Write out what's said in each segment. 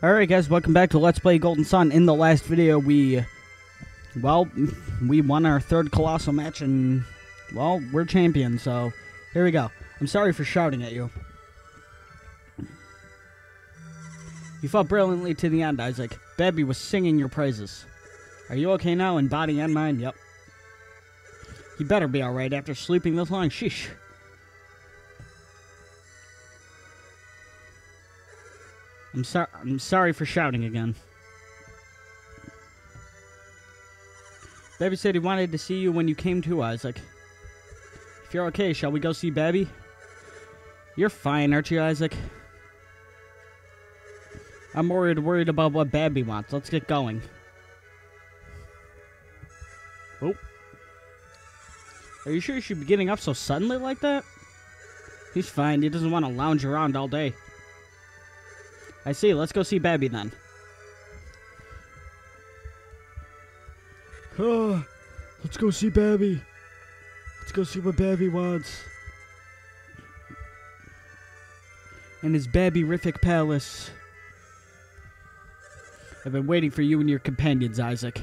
Alright guys, welcome back to Let's Play Golden Sun. In the last video, we won our third colossal match and, well, we're champions, so here we go. I'm sorry for shouting at you. You fought brilliantly to the end, Isaac. Babby was singing your praises. Are you okay now in body and mind? Yep. You better be alright after sleeping this long. Sheesh. I'm sorry for shouting again. Babby said he wanted to see you when you came to, Isaac. If you're okay, shall we go see Babby? You're fine, aren't you, Isaac? I'm worried about what Babby wants. Let's get going. Oh. Are you sure you should be getting up so suddenly like that? He's fine. He doesn't want to lounge around all day. I see. Let's go see Babby then. Let's go see Babby. Let's go see what Babby wants. In his Babby-rific palace. I've been waiting for you and your companions, Isaac.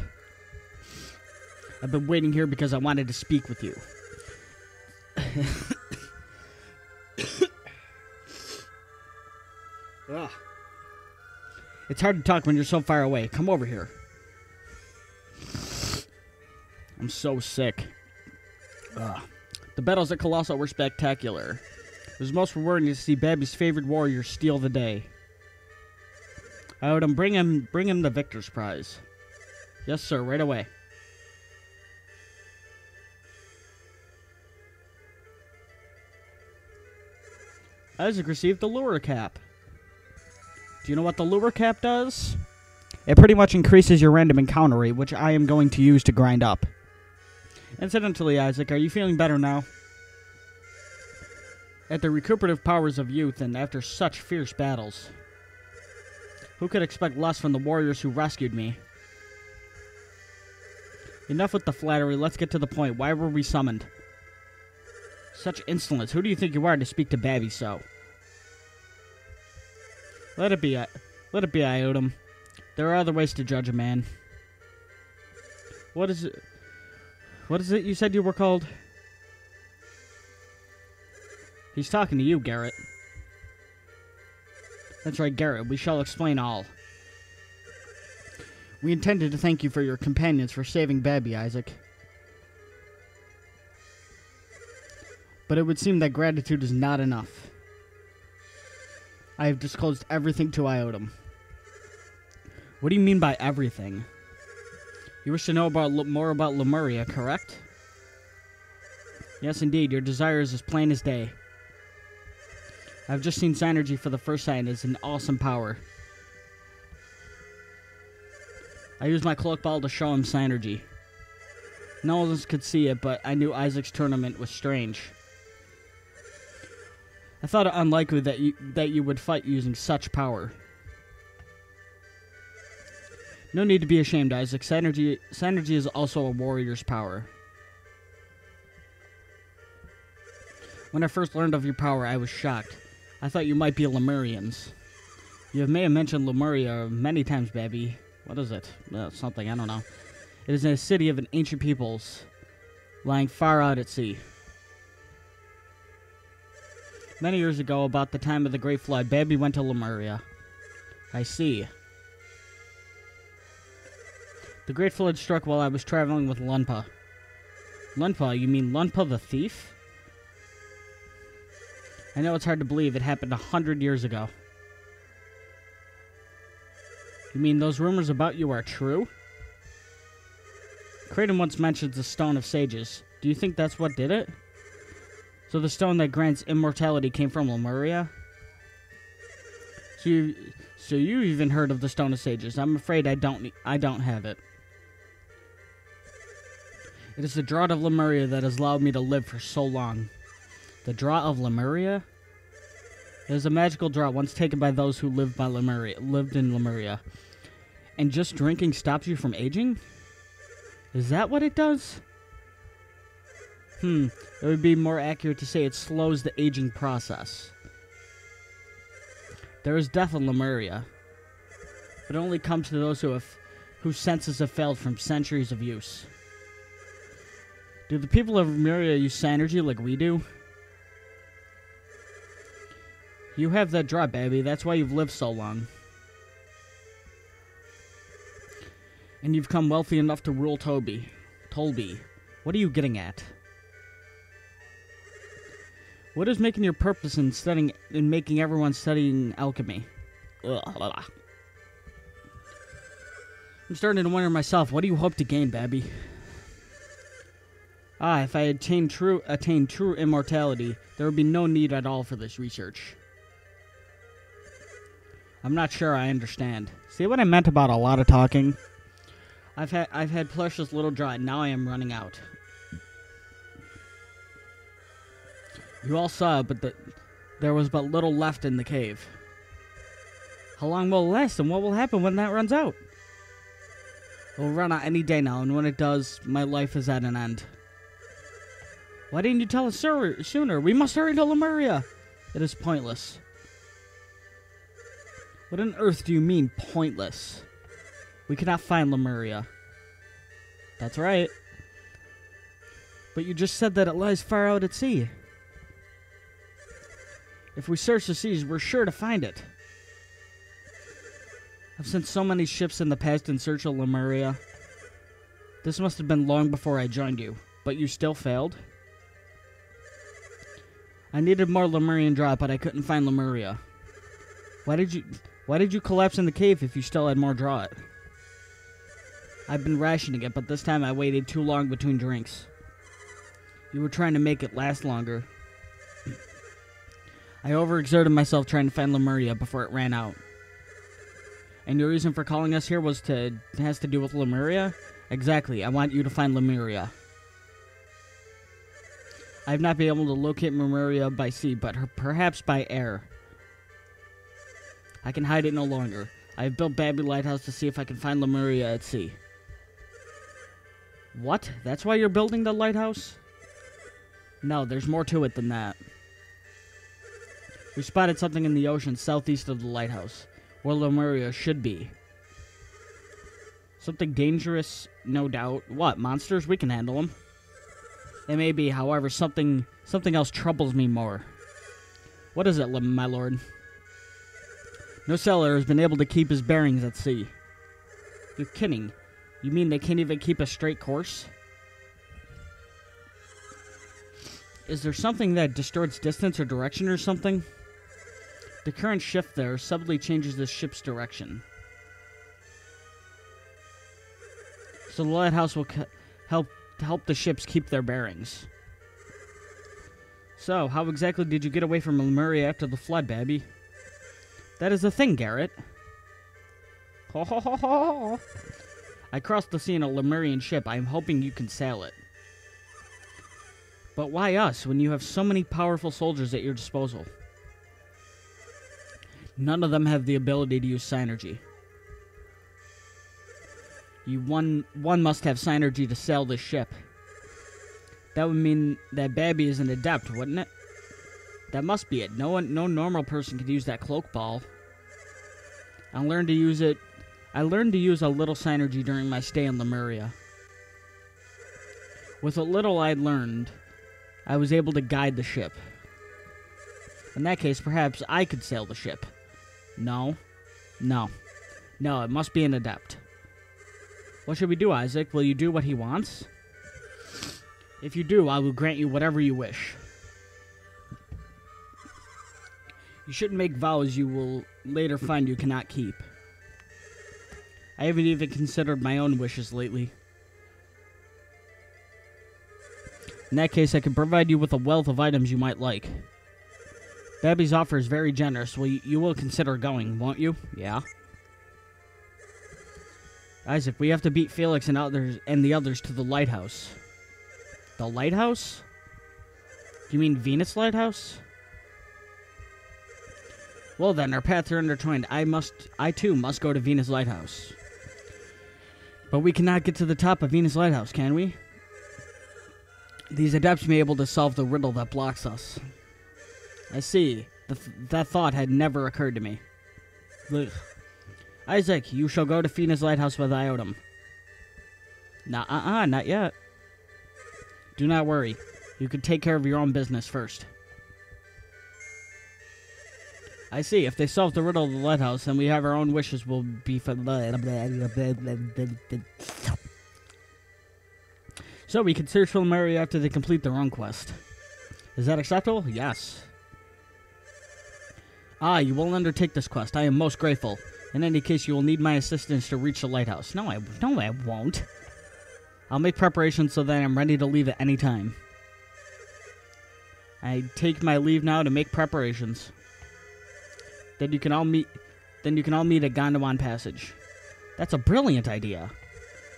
I've been waiting here because I wanted to speak with you. Ugh. It's hard to talk when you're so far away. Come over here. I'm so sick. Ugh. The battles at Colossal were spectacular. It was most rewarding to see Babby's favorite warrior steal the day. I would bring him the victor's prize. Yes, sir, right away. Isaac received the lure cap. Do you know what the lure cap does? It pretty much increases your random encounter rate, which I am going to use to grind up. Incidentally, Isaac, are you feeling better now? At the recuperative powers of youth and after such fierce battles. Who could expect less from the warriors who rescued me? Enough with the flattery, let's get to the point. Why were we summoned? Such insolence. Who do you think you are to speak to Babby so? Let it be, Iotum. There are other ways to judge a man. What is it? What is it you said you were called? He's talking to you, Garrett. That's right, Garrett. We shall explain all. We intended to thank you for your companions for saving Babby, Isaac. But it would seem that gratitude is not enough. I have disclosed everything to Iotum. What do you mean by everything? You wish to know more about Lemuria, correct? Yes, indeed. Your desire is as plain as day. I've just seen Synergy for the first time. It's an awesome power. I used my cloak ball to show him Synergy. No one else could see it, but I knew Isaac's tournament was strange. I thought it unlikely that you would fight using such power. No need to be ashamed, Isaac. Synergy is also a warrior's power. When I first learned of your power, I was shocked. I thought you might be Lemurians. You may have mentioned Lemuria many times, Babby. What is it? Something, I don't know. It is a city of an ancient peoples, lying far out at sea. Many years ago, about the time of the Great Flood, Babby went to Lemuria. I see. The Great Flood struck while I was traveling with Lunpa. Lunpa? You mean Lunpa the thief? I know it's hard to believe it happened 100 years ago. You mean those rumors about you are true? Kratom once mentions the Stone of Sages. Do you think that's what did it? So the stone that grants immortality came from Lemuria? So you even heard of the Stone of Sages. I'm afraid I don't have it. It is the drought of Lemuria that has allowed me to live for so long. The drought of Lemuria? It is a magical drought once taken by those who lived in Lemuria. And just drinking stops you from aging? Is that what it does? It would be more accurate to say it slows the aging process. There is death in Lemuria. but it only comes to those whose senses have failed from centuries of use. Do the people of Lemuria use Synergy like we do? You have that drop, baby. That's why you've lived so long. And you've come wealthy enough to rule Tolby. What are you getting at? What is making your purpose in making everyone studying alchemy? Ugh. I'm starting to wonder myself, what do you hope to gain, Babby? If I attained true immortality, there would be no need at all for this research. I'm not sure I understand. See what I meant about a lot of talking? I've had precious little dry, now I am running out. You all saw it, but there was but little left in the cave. How long will it last, and what will happen when that runs out? It will run out any day now, and when it does, my life is at an end. Why didn't you tell us sooner? We must hurry to Lemuria. It is pointless. What on earth do you mean, pointless? We cannot find Lemuria. That's right. But you just said that it lies far out at sea. If we search the seas, we're sure to find it. I've sent so many ships in the past in search of Lemuria. This must have been long before I joined you, but you still failed? I needed more Lemurian drop, but I couldn't find Lemuria. Why did you collapse in the cave if you still had more draw it? I've been rationing it, but this time I waited too long between drinks. You were trying to make it last longer. I overexerted myself trying to find Lemuria before it ran out. And your reason for calling us here has to do with Lemuria? Exactly, I want you to find Lemuria. I have not been able to locate Lemuria by sea, but perhaps by air. I can hide it no longer. I have built Babby Lighthouse to see if I can find Lemuria at sea. What? That's why you're building the lighthouse? No, there's more to it than that. We spotted something in the ocean southeast of the lighthouse, where Lemuria should be. Something dangerous, no doubt. What, monsters? We can handle them. It may be, however, something else troubles me more. What is it, my lord? No sailor has been able to keep his bearings at sea. You're kidding. You mean they can't even keep a straight course? Is there something that distorts distance or direction or something? The current shift there subtly changes the ship's direction. So the lighthouse will help the ships keep their bearings. So, how exactly did you get away from Lemuria after the flood, Babby? That is the thing, Garrett. Ho ho ho ho! I crossed the sea in a Lemurian ship. I am hoping you can sail it. But why us, when you have so many powerful soldiers at your disposal? None of them have the ability to use Synergy. One must have Synergy to sail this ship. That would mean that Babby is an adept, wouldn't it? That must be it. No normal person could use that cloak ball. I learned to use a little Synergy during my stay in Lemuria. With what little I'd learned, I was able to guide the ship. In that case, perhaps I could sail the ship. No, it must be an adept. What should we do, Isaac? Will you do what he wants? If you do, I will grant you whatever you wish. You shouldn't make vows you will later find you cannot keep. I haven't even considered my own wishes lately. In that case, I can provide you with a wealth of items you might like. Babby's offer is very generous. Well, you will consider going, won't you? Yeah. Isaac, we have to beat Felix and the others to the lighthouse. The lighthouse? You mean Venus Lighthouse? Well then, our paths are intertwined. I too must go to Venus Lighthouse. But we cannot get to the top of Venus Lighthouse, can we? These adepts may be able to solve the riddle that blocks us. I see. That thought had never occurred to me. Ugh. Isaac, you shall go to Fina's lighthouse with iodum. Not yet. Do not worry. You can take care of your own business first. I see. If they solve the riddle of the lighthouse, then we have our own wishes will be for... So we can search for Lemuria after they complete their own quest. Is that acceptable? Yes. Ah, you will undertake this quest. I am most grateful. In any case, you will need my assistance to reach the lighthouse. No, I won't. I'll make preparations so that I'm ready to leave at any time. I take my leave now to make preparations. Then you can all meet at Gondwan Passage. That's a brilliant idea.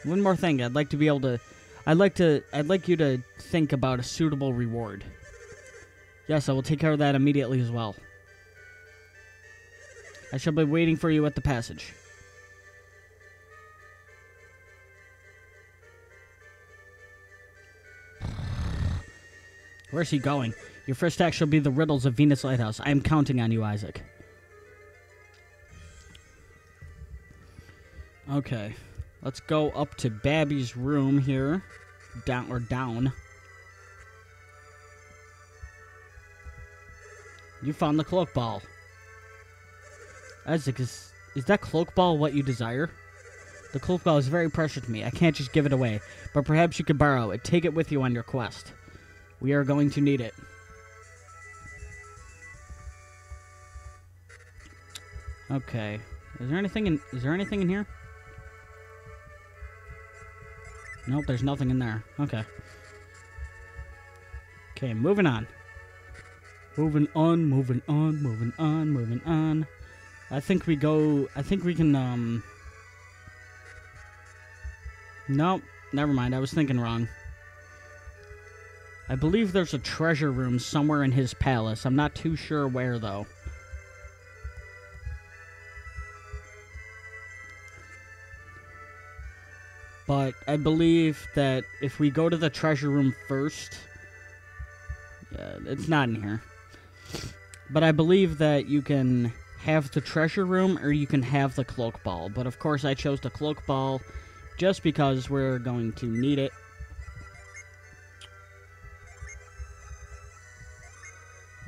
One more thing, I'd like you to think about a suitable reward. Yes, I will take care of that immediately as well. I shall be waiting for you at the passage. Where's he going? Your first act shall be the riddles of Venus Lighthouse. I am counting on you, Isaac. Okay. Let's go up to Babby's room here. Down. You found the cloak ball. Isaac, is that cloak ball what you desire? The cloak ball is very precious to me. I can't just give it away. But perhaps you could borrow it. Take it with you on your quest. We are going to need it. Okay. Is there anything in here? Nope, there's nothing in there. Okay. Okay, moving on. Moving on. I think we can, Nope, never mind. I was thinking wrong. I believe there's a treasure room somewhere in his palace. I'm not too sure where, though. But I believe that if we go to the treasure room first... Yeah, it's not in here. But I believe that you can have the treasure room or you can have the cloak ball. But of course I chose the cloak ball just because we're going to need it.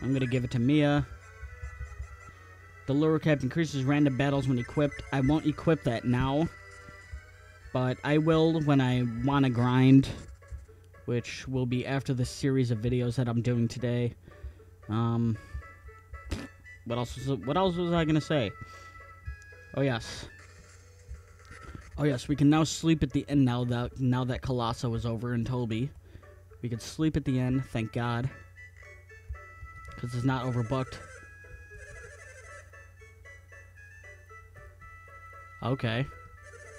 I'm going to give it to Mia. The lure cap increases random battles when equipped. I won't equip that now. But I will when I want to grind. Which will be after the series of videos that I'm doing today. What else was I going to say? Oh, yes. Oh, yes, we can now sleep at the inn now that Colossa was over in Toby. We can sleep at the inn, thank God. Because it's not overbooked. Okay.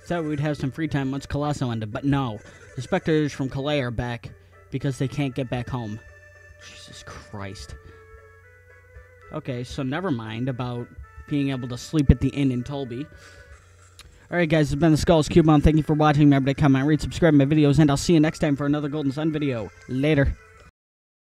Thought we'd have some free time once Colosso ended, but no. The spectators from Calais are back because they can't get back home. Jesus Christ. Okay, so never mind about being able to sleep at the inn in Tolby. Alright guys, this has been the SkullessCubone. Thank you for watching. Remember to comment, rate, subscribe to my videos, and I'll see you next time for another Golden Sun video. Later.